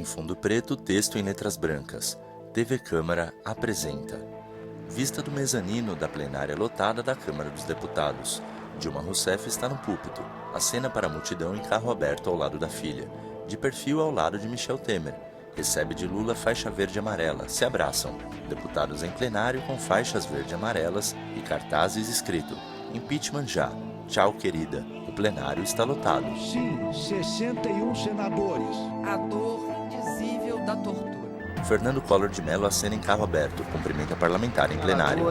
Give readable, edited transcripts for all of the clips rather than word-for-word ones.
Em fundo preto, texto em letras brancas. TV Câmara apresenta. Vista do mezanino da plenária lotada da Câmara dos Deputados. Dilma Rousseff está no púlpito. Acena para a multidão em carro aberto ao lado da filha. De perfil ao lado de Michel Temer. Recebe de Lula faixa verde e amarela. Se abraçam. Deputados em plenário com faixas verde e amarelas e cartazes escrito: Impeachment já. Tchau, querida. O plenário está lotado. Sim, 61 senadores. A dor indizível da tortura. Fernando Collor de Mello acena em carro aberto, cumprimenta parlamentar em plenário.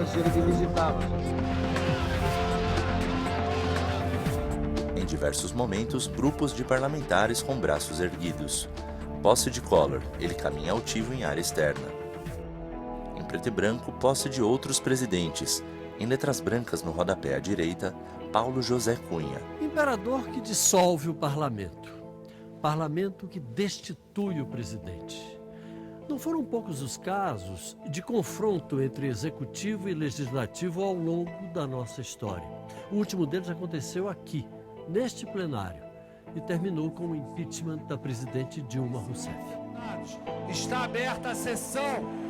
Em diversos momentos, grupos de parlamentares com braços erguidos. Posse de Collor, ele caminha altivo em área externa. Em preto e branco, posse de outros presidentes. Em letras brancas no rodapé à direita, Paulo José Cunha. Imperador que dissolve o parlamento. Parlamento que destitui o presidente. Não foram poucos os casos de confronto entre executivo e legislativo ao longo da nossa história. O último deles aconteceu aqui, neste plenário, e terminou com o impeachment da presidente Dilma Rousseff. Está aberta a sessão.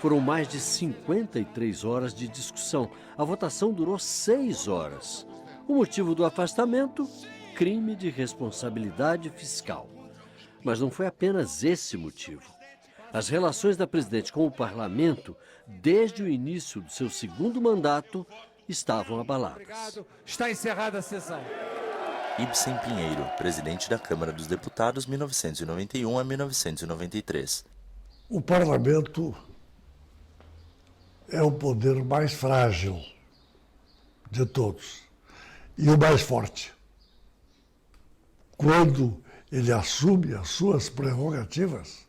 Foram mais de 53 horas de discussão. A votação durou 6 horas. O motivo do afastamento? Crime de responsabilidade fiscal. Mas não foi apenas esse motivo. As relações da presidente com o parlamento, desde o início do seu segundo mandato, estavam abaladas. Está encerrada a sessão. Ibsen Pinheiro, presidente da Câmara dos Deputados 1991 a 1993. O parlamento é o poder mais frágil de todos e o mais forte. Quando ele assume as suas prerrogativas,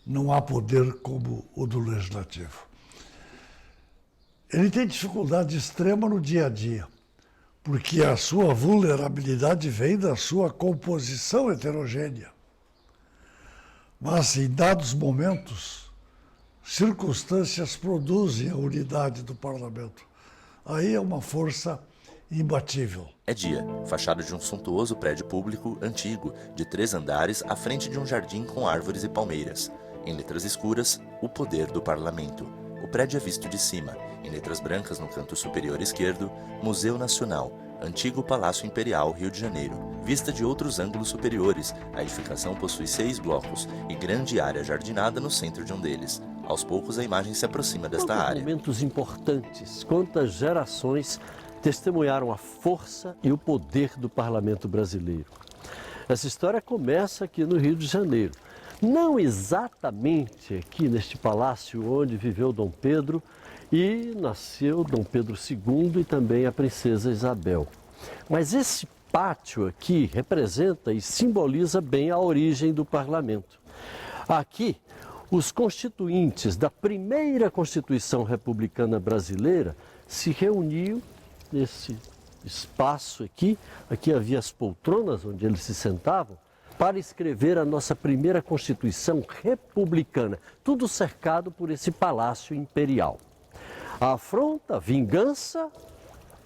não há poder como o do legislativo. Ele tem dificuldade extrema no dia a dia, porque a sua vulnerabilidade vem da sua composição heterogênea. Mas, em dados momentos, circunstâncias produzem a unidade do parlamento. Aí é uma força imbatível. É dia, fachada de um suntuoso prédio público antigo, de 3 andares, à frente de um jardim com árvores e palmeiras. Em letras escuras, o poder do parlamento. O prédio é visto de cima. Em letras brancas no canto superior esquerdo, Museu Nacional, Antigo Palácio Imperial, Rio de Janeiro. Vista de outros ângulos superiores, a edificação possui 6 blocos e grande área jardinada no centro de um deles. Aos poucos a imagem se aproxima desta área. Momentos importantes, quantas gerações testemunharam a força e o poder do parlamento brasileiro. Essa história começa aqui no Rio de Janeiro. Não exatamente aqui neste palácio onde viveu Dom Pedro e nasceu Dom Pedro II e também a princesa Isabel. Mas esse pátio aqui representa e simboliza bem a origem do parlamento. Aqui, os constituintes da primeira Constituição Republicana Brasileira se reuniam nesse espaço aqui. Aqui havia as poltronas onde eles se sentavam para escrever a nossa primeira Constituição republicana, tudo cercado por esse palácio imperial. A afronta, vingança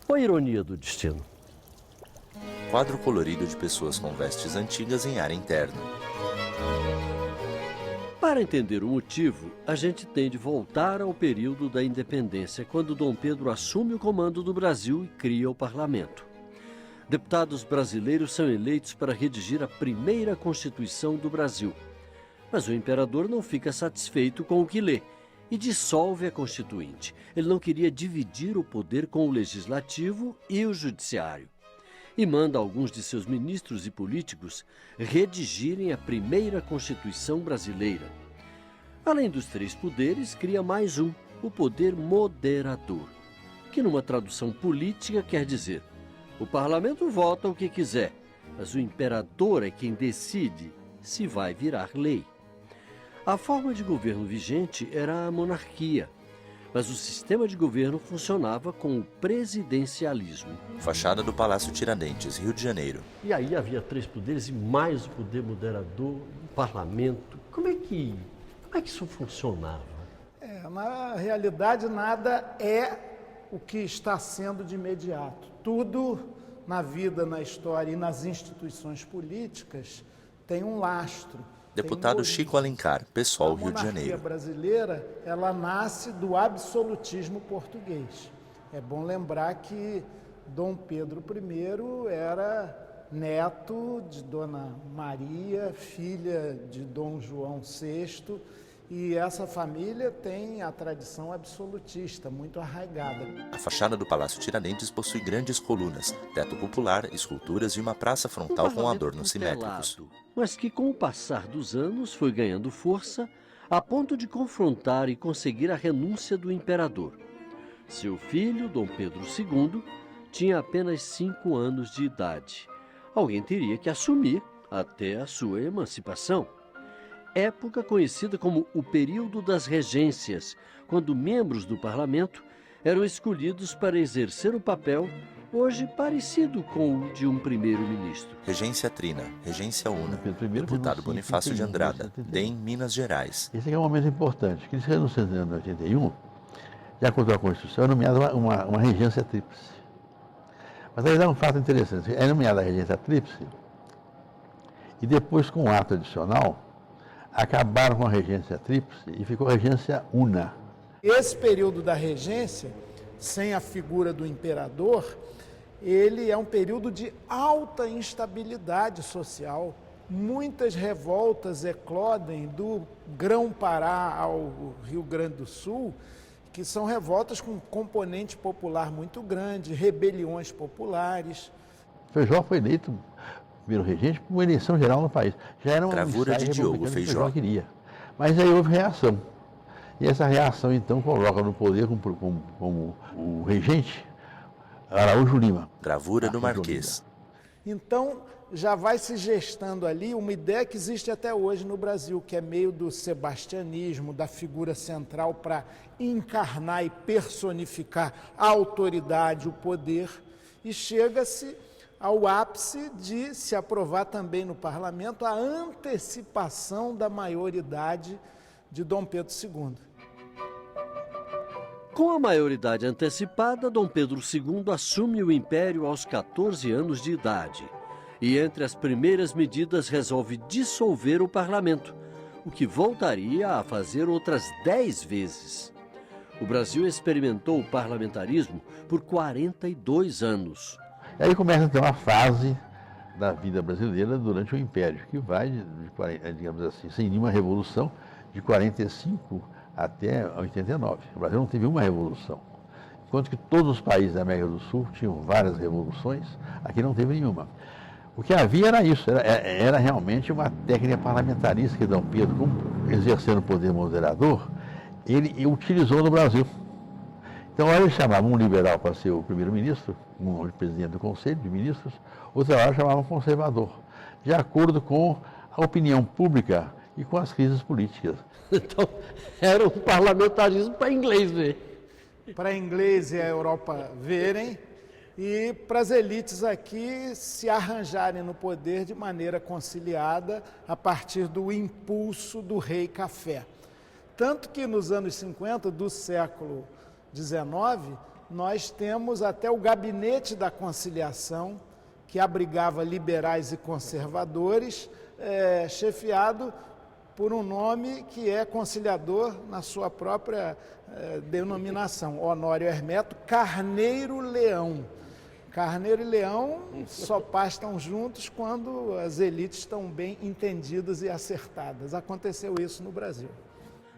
ou ironia do destino? Quadro colorido de pessoas com vestes antigas em área interna. Para entender o motivo, a gente tem de voltar ao período da independência, quando Dom Pedro assume o comando do Brasil e cria o parlamento. Deputados brasileiros são eleitos para redigir a primeira Constituição do Brasil. Mas o imperador não fica satisfeito com o que lê e dissolve a Constituinte. Ele não queria dividir o poder com o legislativo e o judiciário. E manda alguns de seus ministros e políticos redigirem a primeira Constituição brasileira. Além dos 3 poderes, cria mais um, o poder moderador, que numa tradução política quer dizer: o parlamento vota o que quiser, mas o imperador é quem decide se vai virar lei. A forma de governo vigente era a monarquia, mas o sistema de governo funcionava com o presidencialismo. Fachada do Palácio Tiradentes, Rio de Janeiro. E aí havia 3 poderes e mais o poder moderador, o parlamento. Como é que isso funcionava? Na realidade, nada é o que está sendo de imediato. Tudo na vida, na história e nas instituições políticas tem um lastro. Deputado Chico Alencar, PSOL, Rio de A Janeiro. monarquia brasileira, ela nasce do absolutismo português. É bom lembrar que Dom Pedro I era neto de Dona Maria, filha de Dom João VI, e essa família tem a tradição absolutista, muito arraigada. A fachada do Palácio Tiradentes possui grandes colunas, teto cupular, esculturas e uma praça frontal com adornos simétricos. Mas que com o passar dos anos foi ganhando força a ponto de confrontar e conseguir a renúncia do imperador. Seu filho, Dom Pedro II, tinha apenas 5 anos de idade. Alguém teria que assumir até a sua emancipação. Época conhecida como o período das regências, quando membros do parlamento eram escolhidos para exercer o papel hoje parecido com o de um primeiro-ministro. Regência Trina, Regência Una, deputado Bonifácio de Andrada, DEM, Minas Gerais. Esse aqui é um momento importante, que eles renunciam em 81, de acordo com a Constituição, é nomeada uma regência tríplice. Mas aí dá um fato interessante, é nomeada a regência tríplice, e depois, com um ato adicional, acabaram com a regência tríplice e ficou a regência una. Esse período da regência, sem a figura do imperador, ele é um período de alta instabilidade social. Muitas revoltas eclodem do Grão-Pará ao Rio Grande do Sul, que são revoltas com componente popular muito grande, rebeliões populares. Feijó foi eleito primeiro regente por uma eleição geral no país. Já era uma Gravura de Diogo Feijó. Queria. Mas aí houve reação. E essa reação, então, coloca no poder como o regente Araújo Lima. Gravura do Marquês. Então, já vai se gestando ali uma ideia que existe até hoje no Brasil, que é meio do sebastianismo, da figura central para encarnar e personificar a autoridade, o poder, e chega-se ao ápice de se aprovar também no parlamento a antecipação da maioridade de Dom Pedro II. Com a maioridade antecipada, Dom Pedro II assume o império aos 14 anos de idade. E entre as primeiras medidas resolve dissolver o parlamento, o que voltaria a fazer outras 10 vezes. O Brasil experimentou o parlamentarismo por 42 anos. E aí começa então a fase da vida brasileira durante o Império, que vai, digamos assim, sem nenhuma revolução, de 45 até 89. O Brasil não teve uma revolução. Enquanto que todos os países da América do Sul tinham várias revoluções, aqui não teve nenhuma. O que havia era isso, era realmente uma técnica parlamentarista que Dom Pedro, como exercendo o poder moderador, ele utilizou no Brasil. Então, hora ele chamava um liberal para ser o primeiro-ministro, um presidente do Conselho de Ministros, outra hora chamava um conservador, de acordo com a opinião pública e com as crises políticas. Então, era um parlamentarismo para inglês ver. Para inglês e a Europa verem, e para as elites aqui se arranjarem no poder de maneira conciliada a partir do impulso do rei café. Tanto que nos anos 50 do século XIX, nós temos até o Gabinete da Conciliação, que abrigava liberais e conservadores, chefiado por um nome que é conciliador na sua própria denominação, Honório Hermeto Carneiro Leão. Carneiro e Leão só pastam juntos quando as elites estão bem entendidas e acertadas. Aconteceu isso no Brasil.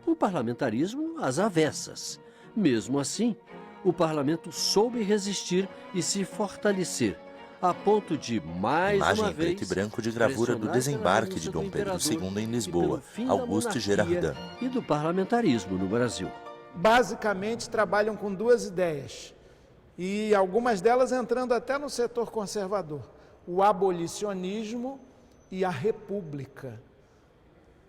O parlamentarismo às avessas. Mesmo assim, o parlamento soube resistir e se fortalecer, a ponto de, mais Imagem uma em preto vez, e branco de gravura do desembarque de Dom Pedro II em Lisboa, Auguste Gerardin. E do parlamentarismo no Brasil. Basicamente, trabalham com duas ideias, e algumas delas entrando até no setor conservador: o abolicionismo e a república.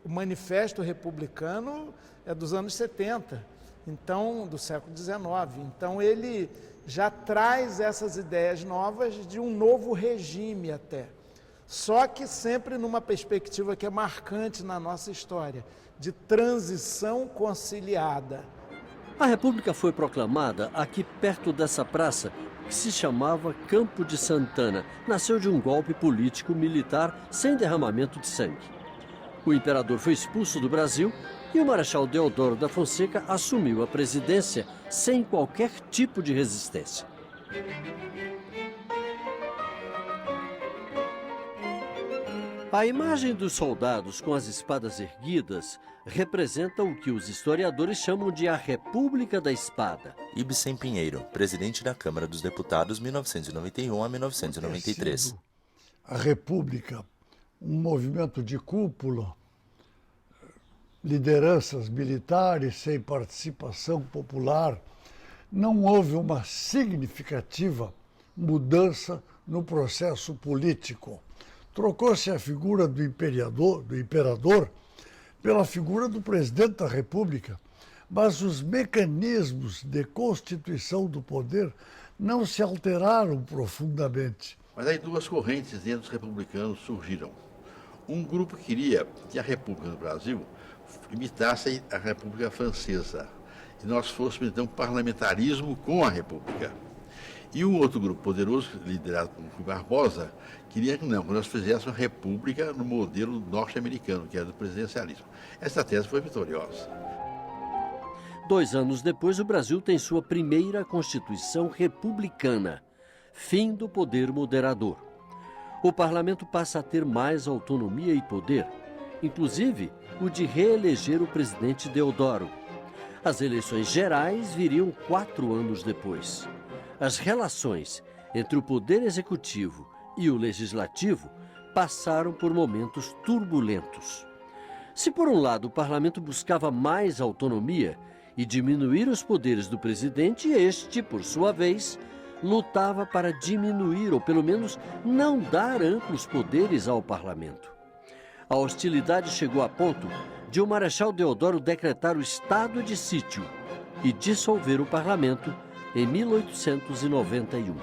O Manifesto Republicano é dos anos 70, então, do século XIX. Então, ele já traz essas ideias novas de um novo regime até. Só que sempre numa perspectiva que é marcante na nossa história, de transição conciliada. A República foi proclamada aqui perto dessa praça que se chamava Campo de Santana, nasceu de um golpe político-militar sem derramamento de sangue. O imperador foi expulso do Brasil e o Marechal Deodoro da Fonseca assumiu a presidência sem qualquer tipo de resistência. A imagem dos soldados com as espadas erguidas representa o que os historiadores chamam de a República da Espada. Ibsen Pinheiro, presidente da Câmara dos Deputados 1991 a 1993. A República, um movimento de cúpula, lideranças militares sem participação popular, não houve uma significativa mudança no processo político. Trocou-se a figura do imperador pela figura do presidente da República, mas os mecanismos de constituição do poder não se alteraram profundamente. Mas aí duas correntes dentro dos republicanos surgiram. Um grupo queria que a República do Brasil imitasse a República Francesa e nós fôssemos então parlamentarismo com a República. E um outro grupo poderoso, liderado por Rui Barbosa, queria que nós fizéssemos a república no modelo norte-americano, que era do presidencialismo. Essa tese foi vitoriosa. 2 anos depois, o Brasil tem sua primeira Constituição republicana, fim do poder moderador. O parlamento passa a ter mais autonomia e poder, inclusive o de reeleger o presidente Deodoro. As eleições gerais viriam 4 anos depois. As relações entre o poder executivo e o legislativo passaram por momentos turbulentos. Se, por um lado, o parlamento buscava mais autonomia e diminuir os poderes do presidente, este, por sua vez, lutava para diminuir ou, pelo menos, não dar amplos poderes ao parlamento. A hostilidade chegou a ponto de o Marechal Deodoro decretar o estado de sítio e dissolver o parlamento em 1891.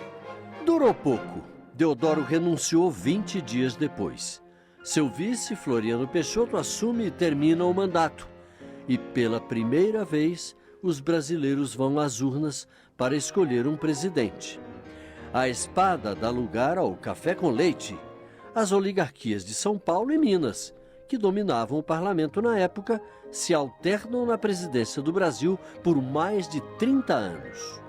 Durou pouco. Deodoro renunciou 20 dias depois. Seu vice, Floriano Peixoto, assume e termina o mandato. E pela primeira vez, os brasileiros vão às urnas para escolher um presidente. A espada dá lugar ao café com leite. As oligarquias de São Paulo e Minas, que dominavam o parlamento na época, se alternam na presidência do Brasil por mais de 30 anos.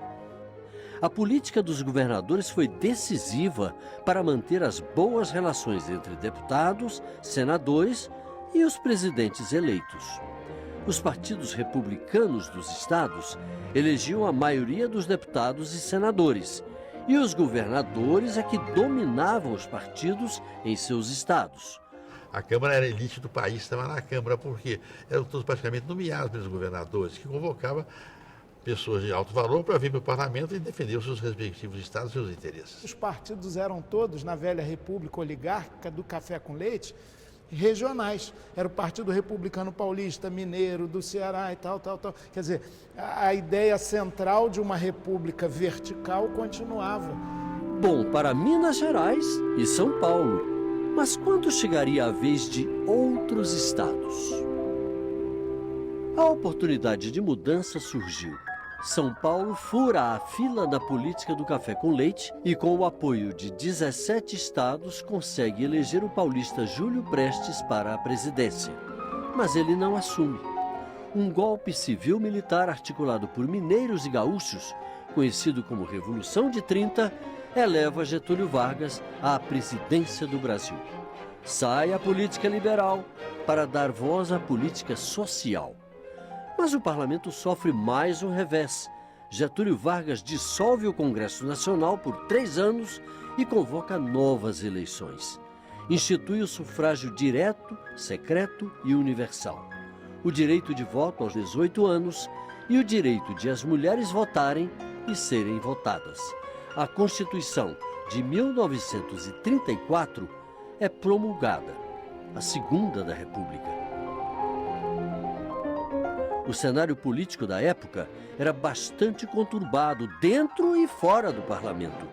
A política dos governadores foi decisiva para manter as boas relações entre deputados, senadores e os presidentes eleitos. Os partidos republicanos dos estados elegiam a maioria dos deputados e senadores, e os governadores é que dominavam os partidos em seus estados. A Câmara era a elite do país, estava na Câmara, porque eram todos praticamente nomeados pelos governadores, que convocavam pessoas de alto valor para vir para o parlamento e defender os seus respectivos estados e seus interesses. Os partidos eram todos, na velha república oligárquica do café com leite, regionais. Era o Partido Republicano Paulista, Mineiro, do Ceará e tal. Quer dizer, a ideia central de uma república vertical continuava. Bom para Minas Gerais e São Paulo, mas quando chegaria a vez de outros estados? A oportunidade de mudança surgiu. São Paulo fura a fila da política do café com leite e, com o apoio de 17 estados, consegue eleger o paulista Júlio Prestes para a presidência. Mas ele não assume. Um golpe civil-militar articulado por mineiros e gaúchos, conhecido como Revolução de 30, eleva Getúlio Vargas à presidência do Brasil. Sai a política liberal para dar voz à política social. Mas o parlamento sofre mais um revés. Getúlio Vargas dissolve o Congresso Nacional por 3 anos e convoca novas eleições. Institui o sufrágio direto, secreto e universal. O direito de voto aos 18 anos e o direito de as mulheres votarem e serem votadas. A Constituição de 1934 é promulgada, a segunda da República. O cenário político da época era bastante conturbado dentro e fora do parlamento.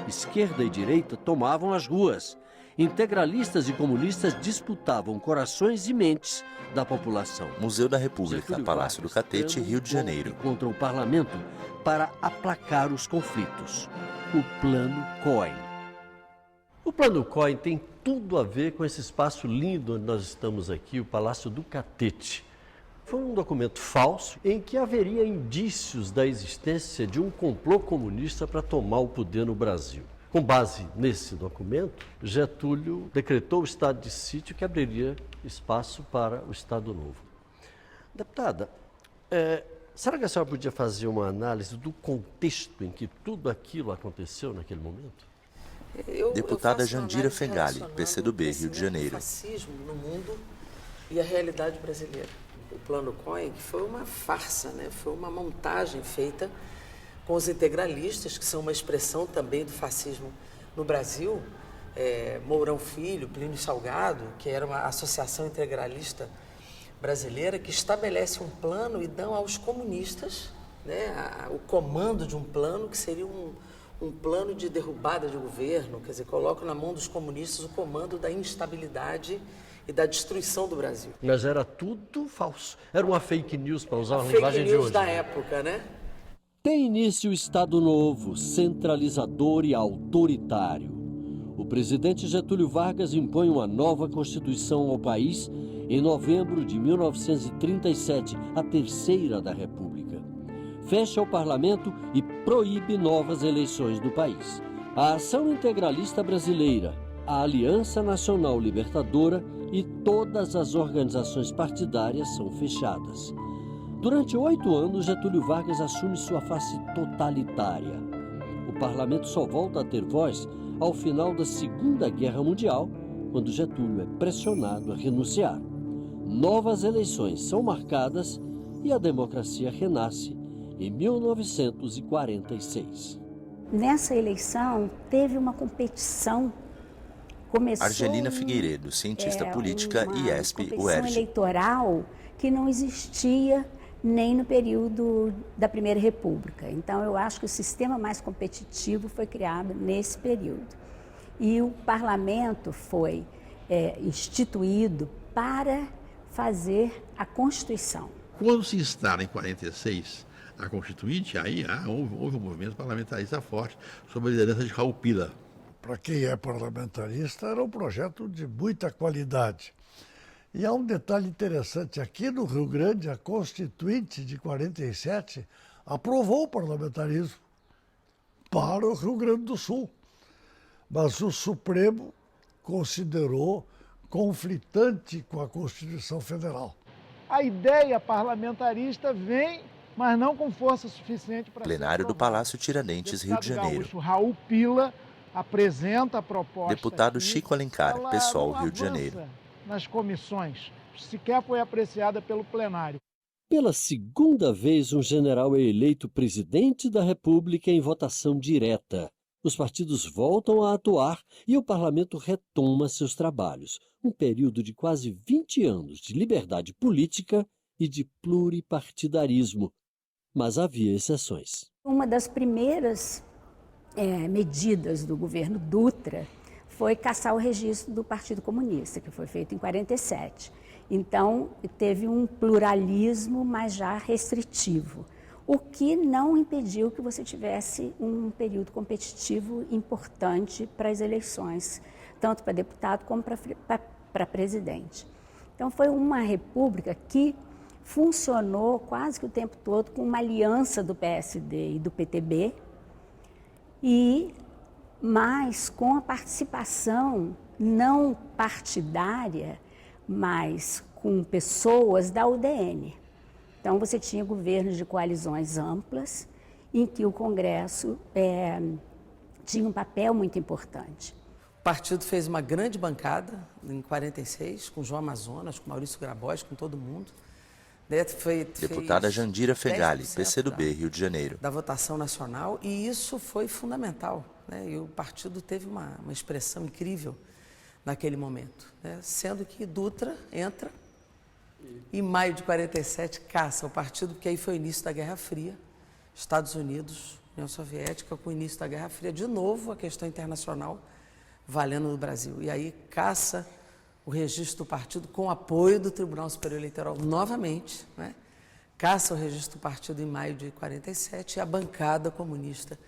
Esquerda e direita tomavam as ruas. Integralistas e comunistas disputavam corações e mentes da população. Museu da República, Palácio do Catete, Rio de Janeiro. Contra o parlamento para aplacar os conflitos. o Plano Cohen. O Plano Cohen tem tudo a ver com esse espaço lindo onde nós estamos aqui, o Palácio do Catete. Foi um documento falso em que haveria indícios da existência de um complô comunista para tomar o poder no Brasil. Com base nesse documento, Getúlio decretou o estado de sítio que abriria espaço para o Estado Novo. Deputada, será que a senhora podia fazer uma análise do contexto em que tudo aquilo aconteceu naquele momento? Deputada Jandira Fegali, PCdoB, Rio de Janeiro. O fascismo no mundo e a realidade brasileira. O Plano Cohen, que foi uma farsa, né? Foi uma montagem feita com os integralistas, que são uma expressão também do fascismo no Brasil, Mourão Filho, Plínio Salgado, que era uma associação integralista brasileira, que estabelece um plano e dão aos comunistas, né, o comando de um plano que seria um plano de derrubada de governo, quer dizer, colocam na mão dos comunistas o comando da instabilidade e da destruição do Brasil. Mas era tudo falso. Era uma fake news, para usar uma fake linguagem de news hoje. Da época, né? Tem início o Estado Novo, centralizador e autoritário. O presidente Getúlio Vargas impõe uma nova Constituição ao país em novembro de 1937, a terceira da República. Fecha o parlamento e proíbe novas eleições do país. A Ação Integralista Brasileira, a Aliança Nacional Libertadora e todas as organizações partidárias são fechadas. Durante 8 anos, Getúlio Vargas assume sua face totalitária. O parlamento só volta a ter voz ao final da Segunda Guerra Mundial, quando Getúlio é pressionado a renunciar. Novas eleições são marcadas e a democracia renasce em 1946. Nessa eleição, teve uma competição. Argelina Figueiredo, cientista política, IESP, competição UERJ. Eleitoral que não existia nem no período da Primeira República. Então, eu acho que o sistema mais competitivo foi criado nesse período. E o parlamento foi instituído para fazer a Constituição. Quando se instala em 46 a Constituinte, aí houve um movimento parlamentarista forte sob a liderança de Raul Pila. Para quem é parlamentarista, era um projeto de muita qualidade. E há um detalhe interessante, aqui no Rio Grande, a Constituinte de 47 aprovou o parlamentarismo para o Rio Grande do Sul. Mas o Supremo considerou conflitante com a Constituição Federal. A ideia parlamentarista vem, mas não com força suficiente para Plenário do Palácio Tiradentes, Rio de Janeiro. Gaúcho Raul Pila apresenta a proposta. Deputado aqui, Chico Alencar, ela PSOL, não Rio de Janeiro. avança nas comissões, sequer foi apreciada pelo plenário. Pela segunda vez, um general é eleito presidente da República em votação direta. Os partidos voltam a atuar e o parlamento retoma seus trabalhos. Um período de quase 20 anos de liberdade política e de pluripartidarismo. Mas havia exceções. Uma das primeiras medidas do governo Dutra foi cassar o registro do Partido Comunista, que foi feito em 47. Então, teve um pluralismo, mas já restritivo, o que não impediu que você tivesse um período competitivo importante para as eleições, tanto para deputado como para presidente. Então, foi uma república que funcionou quase que o tempo todo com uma aliança do PSD e do PTB, mas com a participação não partidária, mas com pessoas da UDN. Então, você tinha governos de coalizões amplas, em que o Congresso tinha um papel muito importante. O partido fez uma grande bancada em 46, com João Amazonas, com Maurício Grabois, com todo mundo. Deputada Jandira Fegali, PCdoB, Rio de Janeiro. Da votação nacional, e isso foi fundamental, né? E o partido teve uma expressão incrível naquele momento, né? Sendo que Dutra entra, em maio de 47, caça o partido, porque aí foi o início da Guerra Fria, Estados Unidos, União Soviética, com o início da Guerra Fria, de novo a questão internacional valendo no Brasil. E aí caça o registro do partido com apoio do Tribunal Superior Eleitoral novamente, né? Caça o registro do partido em maio de 47 e a bancada comunista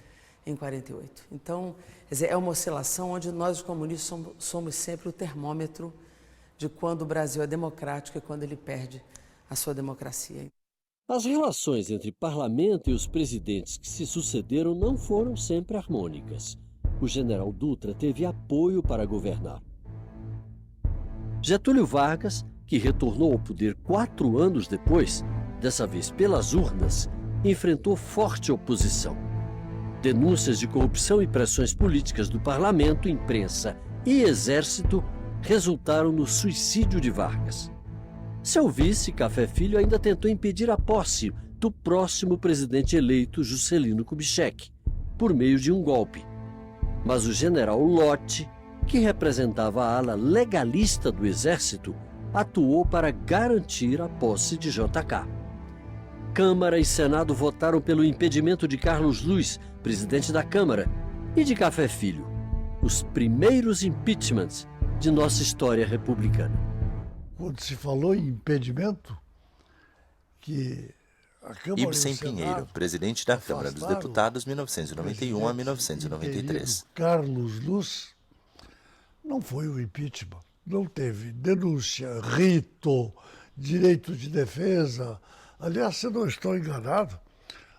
em 48. Então, quer dizer, é uma oscilação onde nós, os comunistas, somos sempre o termômetro de quando o Brasil é democrático e quando ele perde a sua democracia. As relações entre parlamento e os presidentes que se sucederam não foram sempre harmônicas. O general Dutra teve apoio para governar. Getúlio Vargas, que retornou ao poder 4 anos depois, dessa vez pelas urnas, enfrentou forte oposição. Denúncias de corrupção e pressões políticas do parlamento, imprensa e exército resultaram no suicídio de Vargas. Seu vice, Café Filho, ainda tentou impedir a posse do próximo presidente eleito, Juscelino Kubitschek, por meio de um golpe. Mas o general Lott, que representava a ala legalista do exército, atuou para garantir a posse de JK. Câmara e Senado votaram pelo impedimento de Carlos Luiz, presidente da Câmara, e de Café Filho, os primeiros impeachments de nossa história republicana. Quando se falou em impedimento, que a Câmara Ibsen Pinheiro, presidente da Câmara dos Deputados, 1991 a 1993. Carlos Luz, não foi o impeachment. Não teve denúncia, rito, direito de defesa. Aliás, se eu não estou enganado,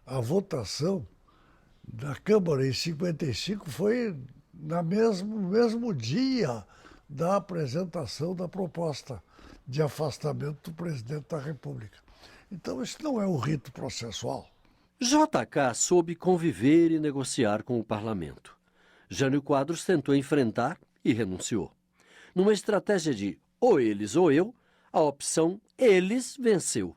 a votação da Câmara em 55 foi no mesmo dia da apresentação da proposta de afastamento do presidente da República. Então, isso não é um rito processual. JK soube conviver e negociar com o parlamento. Jânio Quadros tentou enfrentar e renunciou. Numa estratégia de ou eles ou eu, a opção eles venceu.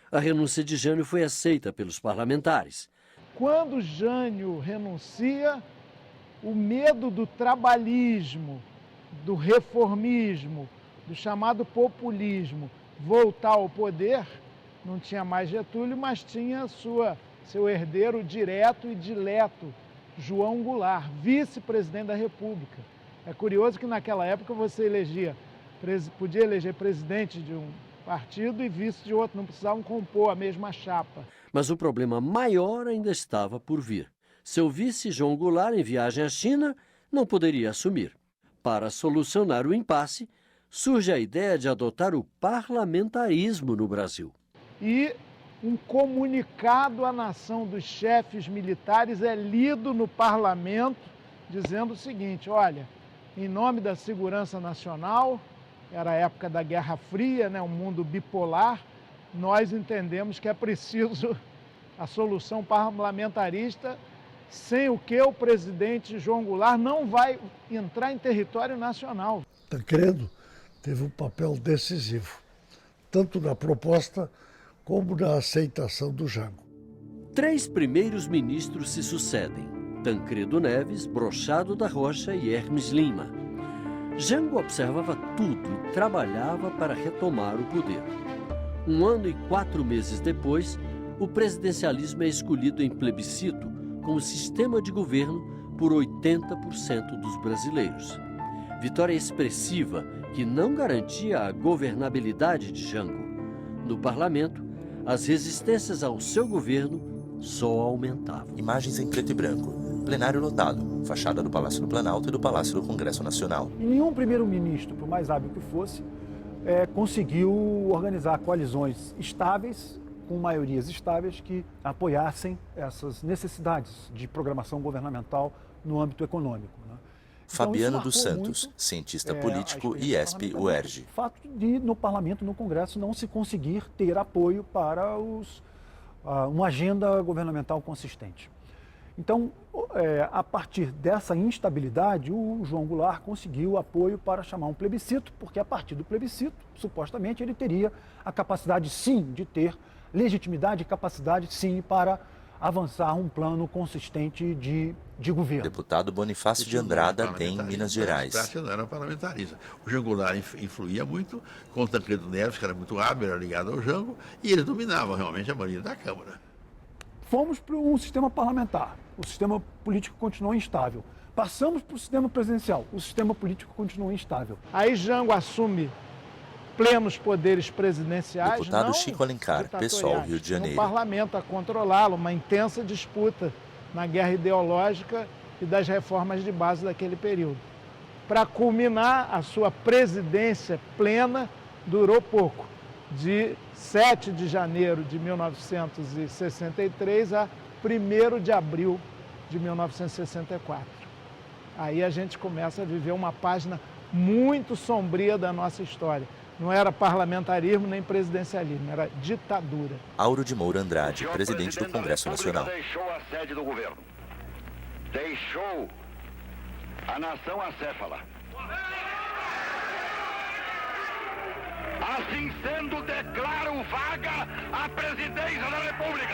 A renúncia de Jânio foi aceita pelos parlamentares. Quando Jânio renuncia, o medo do trabalhismo, do reformismo, do chamado populismo voltar ao poder, não tinha mais Getúlio, mas tinha seu herdeiro direto e dileto, João Goulart, vice-presidente da República. É curioso que naquela época você podia eleger presidente de um partido e vice de outro, não precisavam compor a mesma chapa. Mas o problema maior ainda estava por vir. Seu vice, João Goulart, em viagem à China, não poderia assumir. Para solucionar o impasse, surge a ideia de adotar o parlamentarismo no Brasil. E um comunicado à nação dos chefes militares é lido no parlamento dizendo o seguinte: olha, em nome da segurança nacional, era a época da Guerra Fria, um mundo bipolar, nós entendemos que é preciso a solução parlamentarista, sem o que o presidente João Goulart não vai entrar em território nacional. Tancredo teve um papel decisivo, tanto na proposta como na aceitação do Jango. 3 primeiros ministros se sucedem: Tancredo Neves, Brochado da Rocha e Hermes Lima. Jango observava tudo e trabalhava para retomar o poder. 1 ano e 4 meses depois, o presidencialismo é escolhido em plebiscito como sistema de governo por 80% dos brasileiros. Vitória expressiva que não garantia a governabilidade de Jango. No parlamento, as resistências ao seu governo só aumentavam. Imagens em preto e branco. Plenário lotado. Fachada do Palácio do Planalto e do Palácio do Congresso Nacional. E nenhum primeiro-ministro, por mais hábil que fosse, conseguiu organizar coalizões estáveis, com maiorias estáveis, que apoiassem essas necessidades de programação governamental no âmbito econômico. Fabiano dos Santos, cientista político e IESP-UERJ. O fato de, no parlamento, no Congresso, não se conseguir ter apoio para uma agenda governamental consistente. Então, a partir dessa instabilidade, o João Goulart conseguiu apoio para chamar um plebiscito, porque a partir do plebiscito, supostamente, ele teria a capacidade, sim, de ter legitimidade e capacidade, sim, para avançar um plano consistente de governo. Deputado Bonifácio de Andrada, em Minas Gerais. Não era parlamentarista. O João Goulart influía muito com o Tancredo Neves, que era muito hábil, era ligado ao Jango, e eles dominavam realmente a maioria da Câmara. Fomos para um sistema parlamentar, o sistema político continuou instável. Passamos para o sistema presidencial, o sistema político continuou instável. Aí Jango assume plenos poderes presidenciais. Deputado Chico Alencar, PSOL, Rio de Janeiro. Um parlamento a controlá-lo, uma intensa disputa na guerra ideológica e das reformas de base daquele período. Para culminar, a sua presidência plena durou pouco, de 7 de janeiro de 1963 a 1º de abril de 1964. Aí a gente começa a viver uma página muito sombria da nossa história. Não era parlamentarismo nem presidencialismo, era ditadura. Auro de Moura Andrade, presidente do Congresso Nacional. Deixou a sede do governo. Deixou a nação acéfala. Assim sendo, declaro vaga a presidência da República.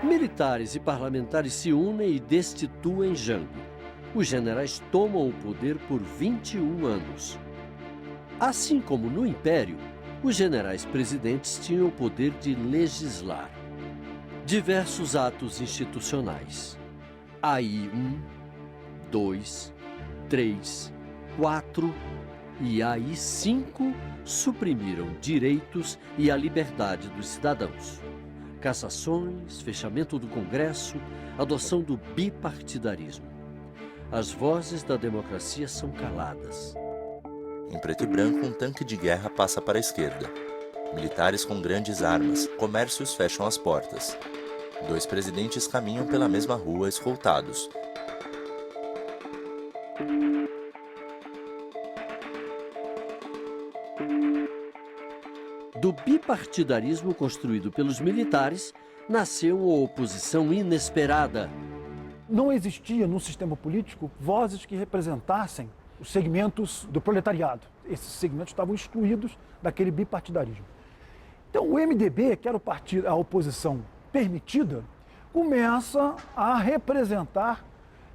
Militares e parlamentares se unem e destituem Jango. Os generais tomam o poder por 21 anos. Assim como no Império, os generais presidentes tinham o poder de legislar. Diversos atos institucionais. AI 1, 2, 3, 4 e AI 5 suprimiram direitos e a liberdade dos cidadãos. Cassações, fechamento do Congresso, adoção do bipartidarismo. As vozes da democracia são caladas. Em preto e branco, um tanque de guerra passa para a esquerda. Militares com grandes armas, comércios fecham as portas. 2 presidentes caminham pela mesma rua escoltados. Do bipartidarismo construído pelos militares, nasceu uma oposição inesperada. Não existia no sistema político vozes que representassem os segmentos do proletariado. Esses segmentos estavam excluídos daquele bipartidarismo. Então o MDB, que era o partido, a oposição permitida, começa a representar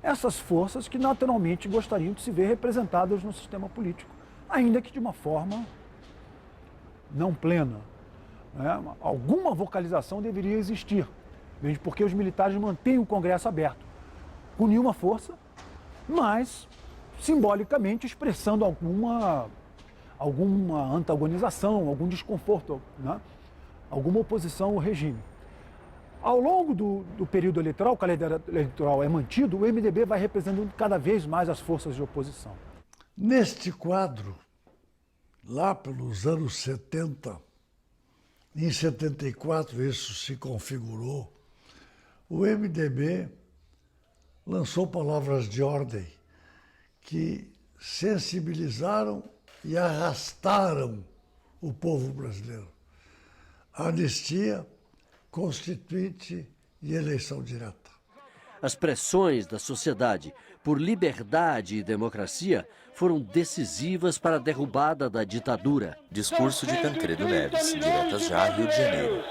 essas forças que naturalmente gostariam de se ver representadas no sistema político, ainda que de uma forma não plena. Né? Alguma vocalização deveria existir, mesmo porque os militares mantêm o Congresso aberto, com nenhuma força, mas simbolicamente expressando alguma antagonização, algum desconforto, né? Alguma oposição ao regime. Ao longo do período eleitoral, o calendário eleitoral é mantido, o MDB vai representando cada vez mais as forças de oposição. Neste quadro, lá pelos anos 70, em 74 isso se configurou, o MDB lançou palavras de ordem que sensibilizaram e arrastaram o povo brasileiro. Anistia, Constituinte e eleição direta. As pressões da sociedade por liberdade e democracia foram decisivas para a derrubada da ditadura. Discurso de Tancredo Neves, Diretas Já, Rio de Janeiro.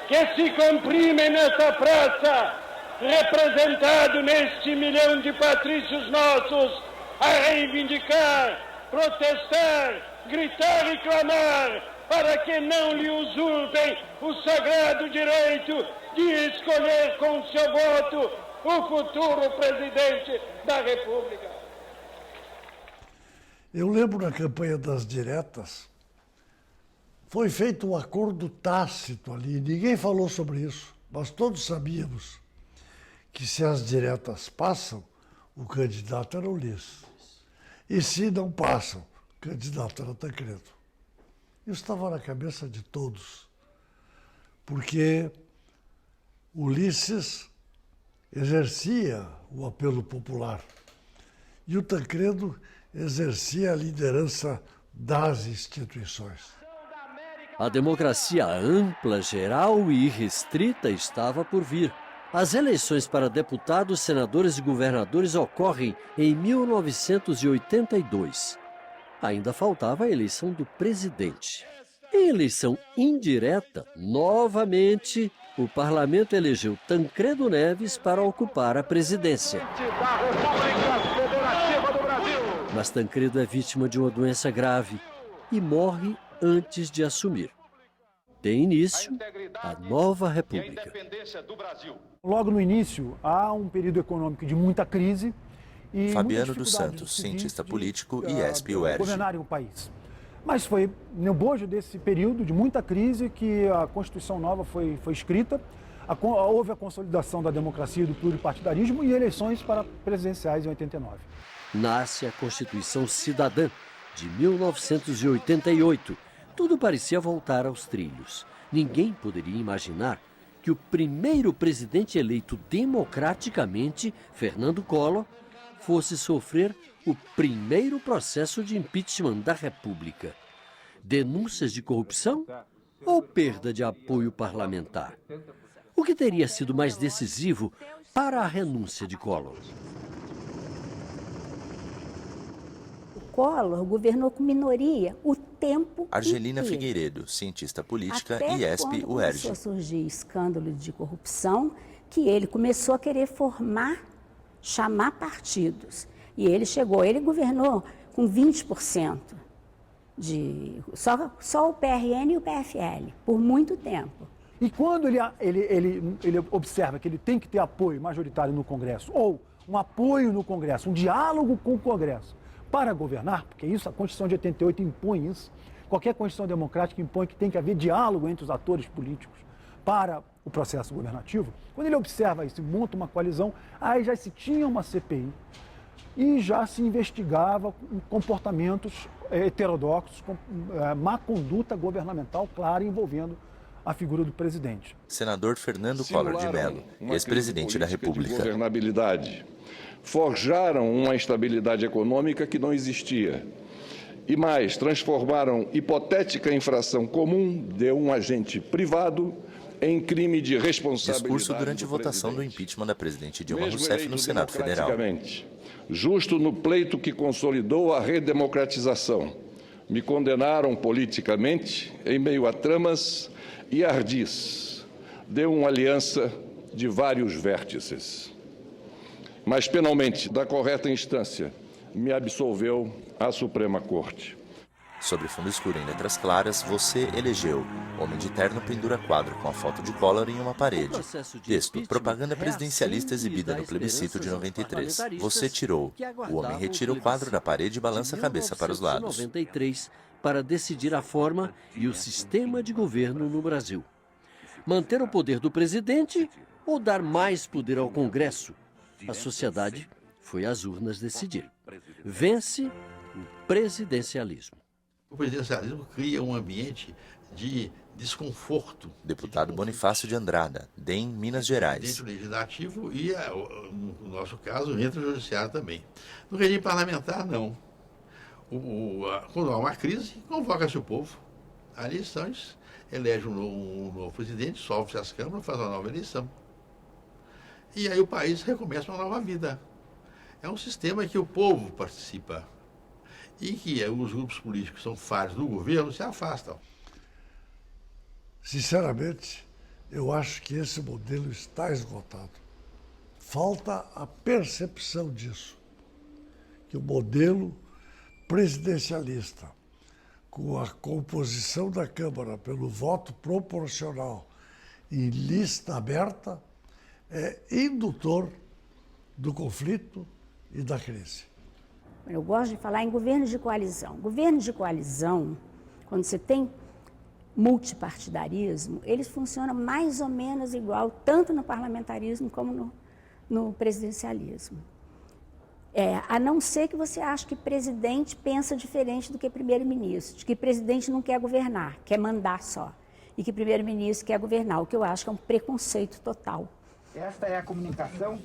Que se comprime nessa praça, representado neste milhão de patrícios nossos, a reivindicar, protestar, gritar e clamar para que não lhe usurpem o sagrado direito de escolher com seu voto o futuro presidente da República. Eu lembro na campanha das diretas, foi feito um acordo tácito ali, ninguém falou sobre isso, mas todos sabíamos que se as diretas passam, o candidato era Ulisses. E se não passam, o candidato era Tancredo. Isso estava na cabeça de todos, porque Ulisses exercia o apelo popular e o Tancredo exercia a liderança das instituições. A democracia ampla, geral e irrestrita estava por vir. As eleições para deputados, senadores e governadores ocorrem em 1982. Ainda faltava a eleição do presidente. Em eleição indireta, novamente, o parlamento elegeu Tancredo Neves para ocupar a presidência. Mas Tancredo é vítima de uma doença grave e morre antes de assumir. Tem início a nova república. Logo no início, há um período econômico de muita crise e Fabiano dos Santos, cientista político e ESP-UERJ. governarem o país. Mas foi no bojo desse período de muita crise que a Constituição nova foi escrita, houve a consolidação da democracia e do pluripartidarismo e eleições para presidenciais em 89. Nasce a Constituição Cidadã, de 1988. Tudo parecia voltar aos trilhos. Ninguém poderia imaginar que o primeiro presidente eleito democraticamente, Fernando Collor, fosse sofrer o primeiro processo de impeachment da República. Denúncias de corrupção ou perda de apoio parlamentar? O que teria sido mais decisivo para a renúncia de Collor? O Collor governou com minoria o tempo Argelina inteiro. Figueiredo, cientista política, Até IESP, quando UERJ. começou a surgir escândalo de corrupção, que ele começou a querer chamar partidos. E ele governou com 20%. Só o PRN e o PFL, por muito tempo. E quando ele observa que ele tem que ter apoio majoritário no Congresso, ou um apoio no Congresso, um diálogo com o Congresso para governar, porque isso, a Constituição de 88 impõe isso, qualquer Constituição democrática impõe que tem que haver diálogo entre os atores políticos para o processo governativo. Quando ele observa isso e monta uma coalizão, aí já se tinha uma CPI e já se investigava comportamentos heterodoxos, má conduta governamental clara envolvendo a figura do presidente. Senador Fernando Collor de Mello, ex-presidente da República. De governabilidade. Forjaram uma estabilidade econômica que não existia. E mais, transformaram hipotética infração comum de um agente privado em crime de responsabilidade. Discurso durante a votação do impeachment da presidente Dilma Rousseff no Senado Federal. Justo no pleito que consolidou a redemocratização. Me condenaram politicamente em meio a tramas e ardis de uma aliança de vários vértices. Mas, penalmente, da correta instância, me absolveu a Suprema Corte. Sobre fundo escuro em letras claras, você elegeu. Homem de terno pendura quadro com a foto de Collor em uma parede. Texto, propaganda presidencialista exibida no plebiscito de 93. Você tirou. O homem retira o quadro da parede e balança a cabeça para os lados. 93, para decidir a forma e o sistema de governo no Brasil. Manter o poder do presidente ou dar mais poder ao Congresso? A sociedade foi às urnas decidir. Vence o presidencialismo. O presidencialismo cria um ambiente de desconforto. Deputado Bonifácio de Andrada, DEM, Minas Gerais. Dentro do legislativo e, no nosso caso, entre o judiciário também. No regime parlamentar, não. Quando há uma crise, convoca-se o povo. Há eleições, elege um novo presidente, dissolve-se as câmaras, faz uma nova eleição. E aí o país recomeça uma nova vida. É um sistema em que o povo participa e que os grupos políticos que são falhos do governo se afastam. Sinceramente, eu acho que esse modelo está esgotado. Falta a percepção disso, que o modelo presidencialista, com a composição da Câmara pelo voto proporcional em lista aberta, é indutor do conflito e da crise. Eu gosto de falar em governos de coalizão. Governos de coalizão, quando você tem multipartidarismo, eles funcionam mais ou menos igual, tanto no parlamentarismo como no presidencialismo. A não ser que você ache que presidente pensa diferente do que primeiro-ministro, que presidente não quer governar, quer mandar só, e que primeiro-ministro quer governar, o que eu acho que é um preconceito total. Esta é a comunicação.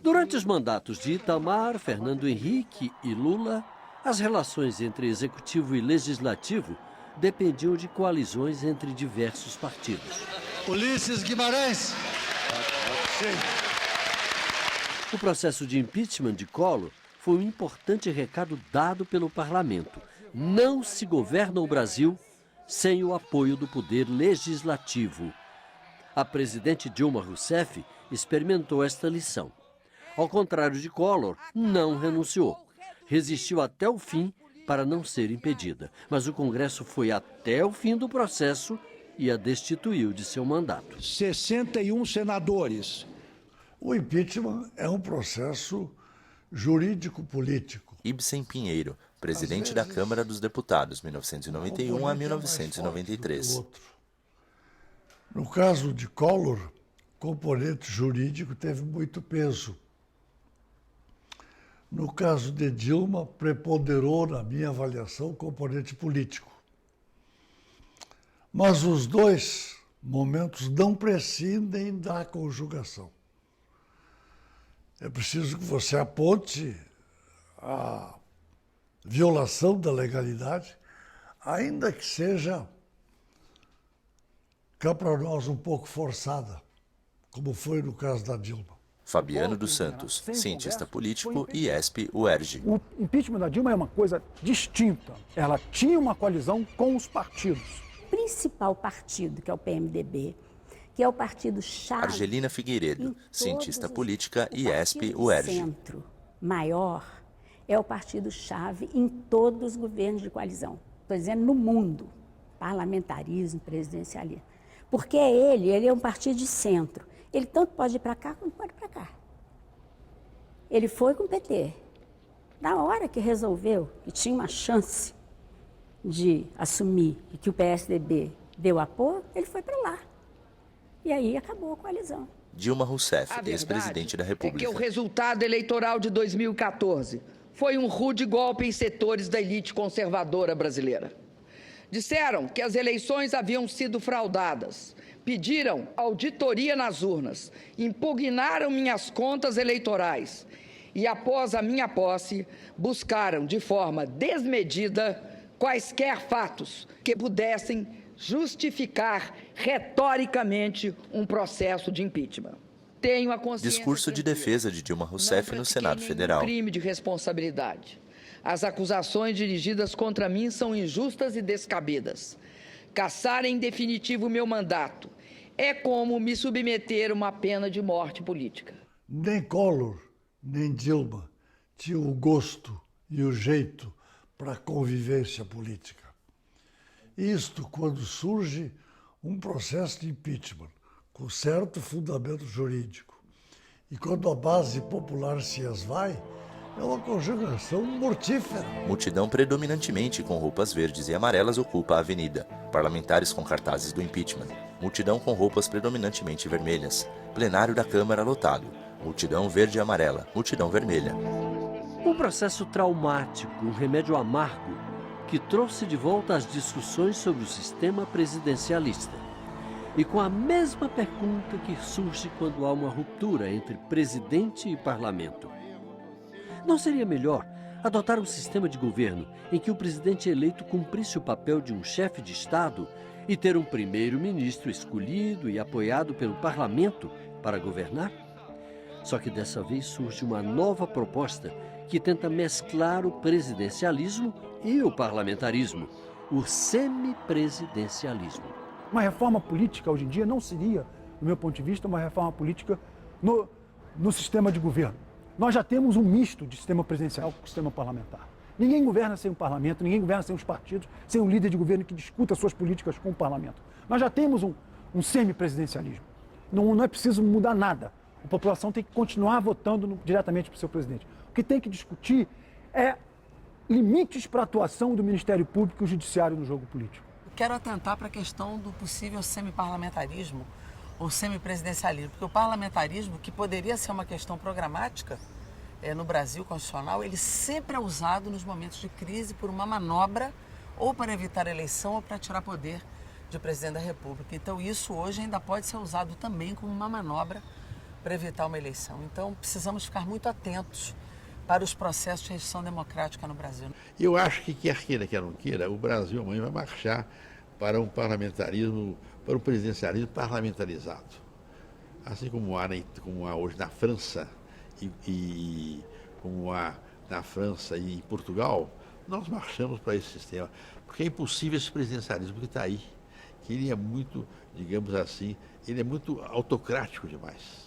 Durante os mandatos de Itamar, Fernando Henrique e Lula, as relações entre executivo e legislativo dependiam de coalizões entre diversos partidos. Ulisses Guimarães. O processo de impeachment de Collor foi um importante recado dado pelo parlamento. Não se governa o Brasil sem o apoio do poder legislativo. A presidente Dilma Rousseff experimentou esta lição. Ao contrário de Collor, não renunciou. Resistiu até o fim para não ser impedida. Mas o Congresso foi até o fim do processo e a destituiu de seu mandato. 61 senadores. O impeachment é um processo jurídico-político. Ibsen Pinheiro, presidente da Câmara dos Deputados, 1991 a 1993. No caso de Collor, o componente jurídico teve muito peso. No caso de Dilma, preponderou, na minha avaliação, o componente político. Mas os dois momentos não prescindem da conjugação. É preciso que você aponte a violação da legalidade, ainda que seja, cá para nós, um pouco forçada, como foi no caso da Dilma. Fabiano dos Santos, cientista político e IESP-UERJ. O impeachment da Dilma é uma coisa distinta. Ela tinha uma coalizão com os partidos. O principal partido, que é o PMDB, que é o partido-chave... Argelina Figueiredo, cientista política e IESP-UERJ. O centro maior é o partido-chave em todos os governos de coalizão. Estou dizendo no mundo, parlamentarismo, presidencialismo. Porque ele é um partido de centro. Ele tanto pode ir para cá quanto pode ir para cá. Ele foi com o PT. Na hora que resolveu que tinha uma chance de assumir e que o PSDB deu apoio, ele foi para lá. E aí acabou a coalizão. Dilma Rousseff, ex-presidente da República. É que o resultado eleitoral de 2014 foi um rude golpe em setores da elite conservadora brasileira. Disseram que as eleições haviam sido fraudadas, pediram auditoria nas urnas, impugnaram minhas contas eleitorais e, após a minha posse, buscaram de forma desmedida quaisquer fatos que pudessem justificar retoricamente um processo de impeachment. Tenho a consciência Discurso de defesa de Dilma Rousseff no Senado Federal. Crime de responsabilidade. As acusações dirigidas contra mim são injustas e descabidas. Cassar em definitivo meu mandato é como me submeter a uma pena de morte política. Nem Collor, nem Dilma tinham o gosto e o jeito para a convivência política. Isto quando surge um processo de impeachment com certo fundamento jurídico e quando a base popular se esvai, é uma conjugação mortífera. Multidão predominantemente com roupas verdes e amarelas ocupa a avenida. Parlamentares com cartazes do impeachment. Multidão com roupas predominantemente vermelhas. Plenário da Câmara lotado. Multidão verde e amarela. Multidão vermelha. Um processo traumático, um remédio amargo, que trouxe de volta as discussões sobre o sistema presidencialista. E com a mesma pergunta que surge quando há uma ruptura entre presidente e parlamento. Não seria melhor adotar um sistema de governo em que o presidente eleito cumprisse o papel de um chefe de Estado e ter um primeiro-ministro escolhido e apoiado pelo parlamento para governar? Só que dessa vez surge uma nova proposta que tenta mesclar o presidencialismo e o parlamentarismo, o semipresidencialismo. Uma reforma política hoje em dia não seria, do meu ponto de vista, uma reforma política no sistema de governo. Nós já temos um misto de sistema presidencial com sistema parlamentar. Ninguém governa sem o parlamento, ninguém governa sem os partidos, sem um líder de governo que discuta suas políticas com o parlamento. Nós já temos um semipresidencialismo. Não é preciso mudar nada. A população tem que continuar votando diretamente para o seu presidente. O que tem que discutir é limites para a atuação do Ministério Público e o Judiciário no jogo político. Quero atentar para a questão do possível semiparlamentarismo ou semipresidencialismo, porque o parlamentarismo, que poderia ser uma questão programática no Brasil constitucional, ele sempre é usado nos momentos de crise por uma manobra ou para evitar a eleição ou para tirar poder de presidente da República. Então isso hoje ainda pode ser usado também como uma manobra para evitar uma eleição. Então precisamos ficar muito atentos para os processos de restrição democrática no Brasil. Eu acho que quer queira, quer não queira, o Brasil amanhã vai marchar para um parlamentarismo, para um presidencialismo parlamentarizado. Assim como há hoje na França e como há na França e em Portugal, nós marchamos para esse sistema, porque é impossível esse presidencialismo que está aí, que ele é muito, digamos assim, ele é muito autocrático demais.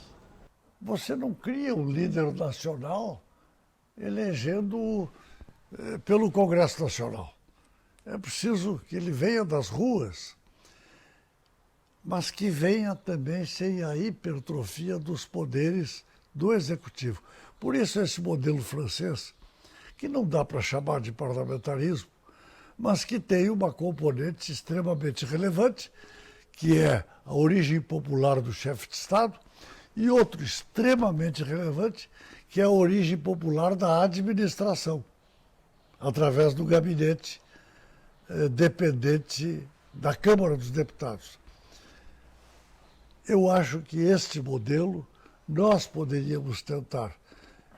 Você não cria um líder nacional elegendo pelo Congresso Nacional. É preciso que ele venha das ruas, mas que venha também sem a hipertrofia dos poderes do Executivo. Por isso esse modelo francês, que não dá para chamar de parlamentarismo, mas que tem uma componente extremamente relevante, que é a origem popular do chefe de Estado, e outro extremamente relevante, que é a origem popular da administração, através do gabinete dependente da Câmara dos Deputados. Eu acho que este modelo nós poderíamos tentar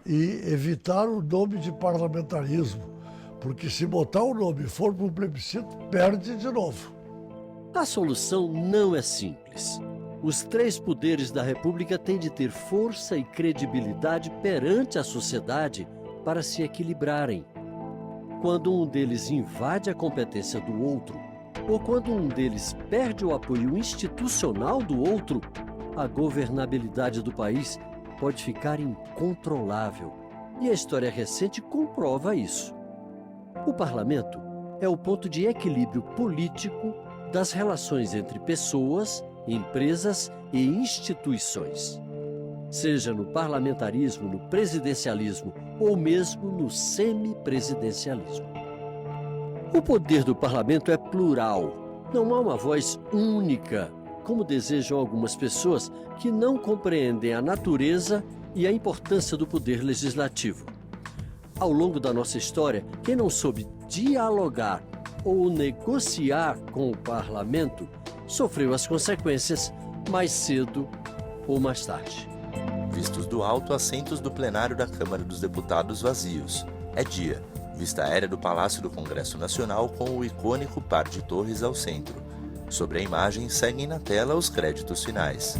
e evitar o nome de parlamentarismo, porque se botar o nome e for para o plebiscito, perde de novo. A solução não é simples. Os três poderes da República têm de ter força e credibilidade perante a sociedade para se equilibrarem. Quando um deles invade a competência do outro, ou quando um deles perde o apoio institucional do outro, a governabilidade do país pode ficar incontrolável. E a história recente comprova isso. O parlamento é o ponto de equilíbrio político das relações entre pessoas, empresas e instituições. Seja no parlamentarismo, no presidencialismo ou mesmo no semipresidencialismo. O poder do parlamento é plural. Não há uma voz única, como desejam algumas pessoas que não compreendem a natureza e a importância do poder legislativo. Ao longo da nossa história, quem não soube dialogar ou negociar com o parlamento sofreu as consequências mais cedo ou mais tarde. Vistos do alto, assentos do plenário da Câmara dos Deputados vazios. É dia. Vista aérea do Palácio do Congresso Nacional com o icônico par de torres ao centro. Sobre a imagem, seguem na tela os créditos finais.